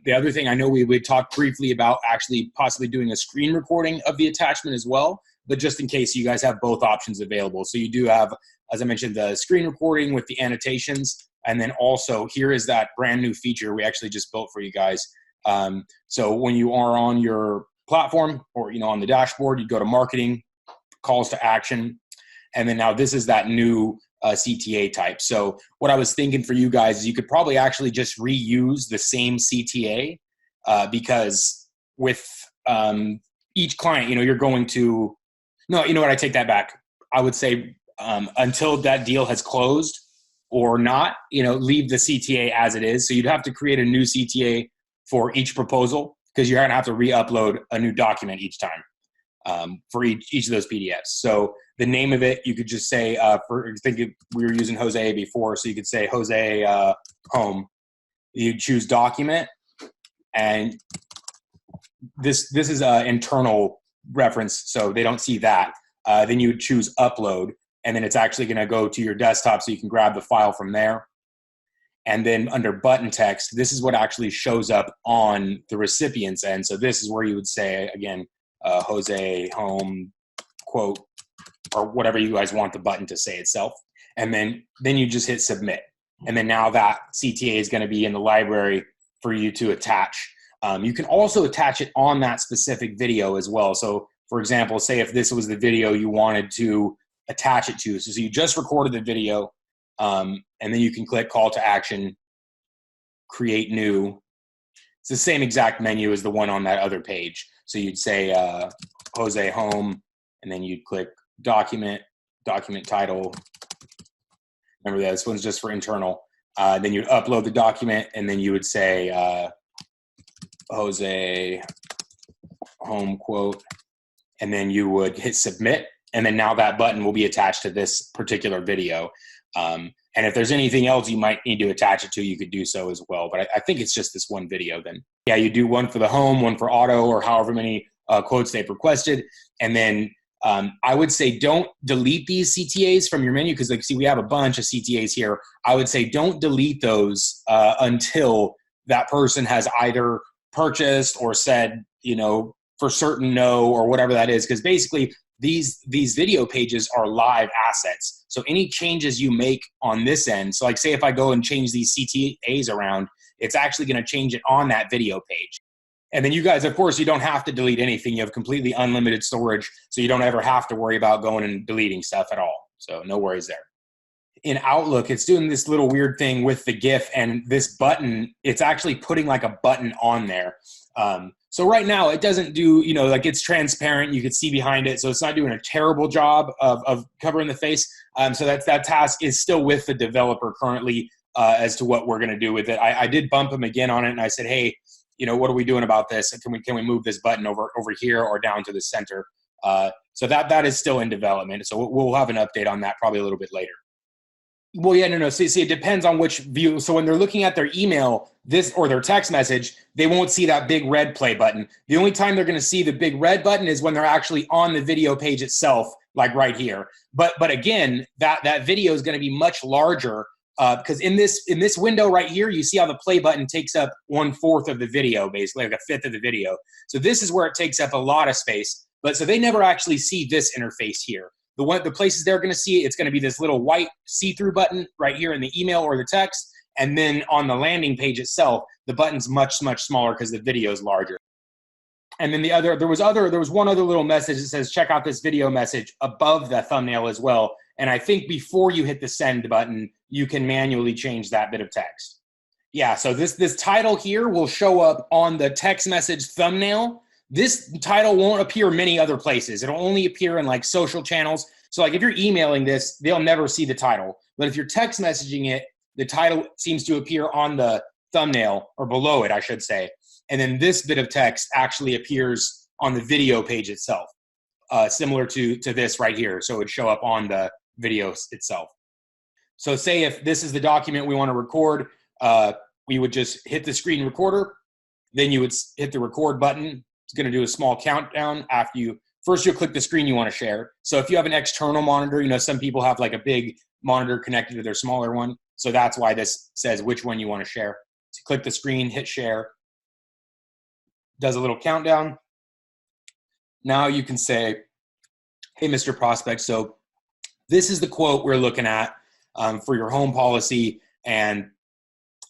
The other thing, I know we would talk briefly about actually possibly doing a screen recording of the attachment as well, but just in case, you guys have both options available. So you do have, as I mentioned, the screen recording with the annotations, and then also here is that brand new feature we actually just built for you guys. So when you are on your platform or on the dashboard, you go to marketing, calls to action, and then now this is that new CTA type. So what I was thinking for you guys is you could probably actually just reuse the same CTA because with each client, you're going to, no, you know what, I take that back. I would say until that deal has closed or not, leave the CTA as it is. So you'd have to create a new CTA for each proposal because you're going to have to re-upload a new document each time for each of those PDFs. So the name of it, you could just say, we were using Jose before, so you could say Jose Home. You choose document, and this is an internal reference, so they don't see that. Then you would choose upload, and then it's actually going to go to your desktop so you can grab the file from there. And then under button text, this is what actually shows up on the recipient's end. So this is where you would say, again, Jose Home quote, or whatever you guys want the button to say itself. And then you just hit submit. And then now that CTA is going to be in the library for you to attach. You can also attach it on that specific video as well. So for example, say if this was the video you wanted to attach it to. So you just recorded the video, and then you can click call to action, create new. It's the same exact menu as the one on that other page. So you'd say Jose Home, and then you'd click document title. Remember that this one's just for internal. Then you'd upload the document, and then you would say Jose Home quote, and then you would hit submit, and then now that button will be attached to this particular video. And if there's anything else you might need to attach it to, you could do so as well. But I think it's just this one video then. Yeah, you do one for the home, one for auto, or however many quotes they've requested. And then I would say don't delete these CTAs from your menu because, we have a bunch of CTAs here. I would say don't delete those until that person has either purchased or said, for certain no, or whatever that is. Because basically, these video pages are live assets. So any changes you make on this end, so say if I go and change these CTAs around, it's actually going to change it on that video page. And then you guys, of course, you don't have to delete anything. You have completely unlimited storage, so you don't ever have to worry about going and deleting stuff at all. So no worries there. In Outlook, it's doing this little weird thing with the GIF and this button. It's actually putting like a button on there. So right now it doesn't do, it's transparent. You can see behind it. So it's not doing a terrible job of covering the face. So that task is still with the developer currently as to what we're going to do with it. I did bump him again on it, and I said, hey, what are we doing about this? Can we move this button over here or down to the center? So that is still in development. So we'll have an update on that probably a little bit later. Well, yeah, no. See, it depends on which view. So when they're looking at their email, or their text message, they won't see that big red play button. The only time they're going to see the big red button is when they're actually on the video page itself, like right here. But again, that video is going to be much larger because in this window right here, you see how the play button takes up 1/4 of the video, basically like 1/5 of the video. So this is where it takes up a lot of space. But so they never actually see this interface here. The places they're going to see it, it's going to be this little white see-through button right here in the email or the text. And then on the landing page itself, the button's much, much smaller because the video is larger. And then there was one other little message that says, check out this video message above the thumbnail as well. And I think before you hit the send button, you can manually change that bit of text. Yeah, so this title here will show up on the text message thumbnail. This title won't appear many other places. It'll only appear in social channels. So if you're emailing this, they'll never see the title. But if you're text messaging it, the title seems to appear on the thumbnail, or below it, I should say. And then this bit of text actually appears on the video page itself, similar to this right here. So it would show up on the video itself. So say if this is the document we want to record, we would just hit the screen recorder. Then you would hit the record button. It's going to do a small countdown after first you'll click the screen you want to share. So if you have an external monitor, some people have like a big monitor connected to their smaller one. So that's why this says which one you want to share. So click the screen, hit share. does a little countdown. Now you can say, hey, Mr. Prospect, so this is the quote we're looking at for your home policy, and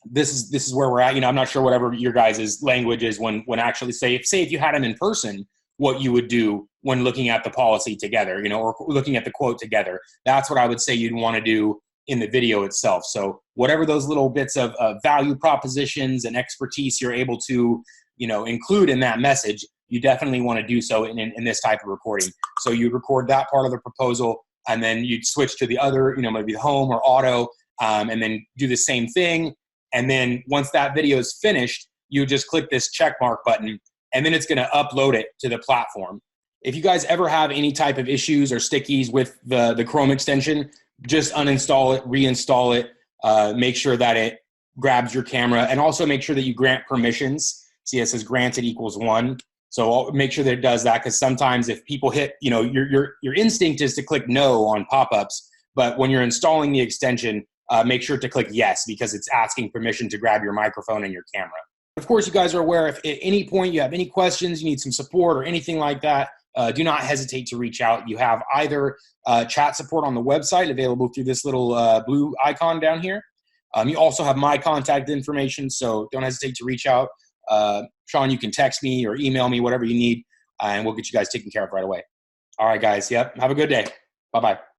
this is where we're at. You know, I'm not sure whatever your guys' language is when actually say if you had them in person, what you would do when looking at the policy together, you know, or looking at the quote together. That's what I would say you'd want to do in the video itself. So whatever those little bits of value propositions and expertise you're able to, you know, include in that message, you definitely want to do so in this type of recording. So you record that part of the proposal, and then you'd switch to the other, you know, maybe home or auto, and then do the same thing. And then once that video is finished, you just click this check mark button, and then it's going to upload it to the platform. If you guys ever have any type of issues or stickies with the Chrome extension, just uninstall it, reinstall it, make sure that it grabs your camera, and also make sure that you grant permissions. See, it says granted equals 1. So I'll make sure that it does that, because sometimes if people hit, you know, your instinct is to click no on pop-ups, but when you're installing the extension, make sure to click yes, because it's asking permission to grab your microphone and your camera. Of course, you guys are aware if at any point you have any questions, you need some support or anything like that, do not hesitate to reach out. You have either chat support on the website available through this little blue icon down here. You also have my contact information, so don't hesitate to reach out. Sean, you can text me or email me, whatever you need, and we'll get you guys taken care of right away. All right, guys. Yep. Have a good day. Bye-bye.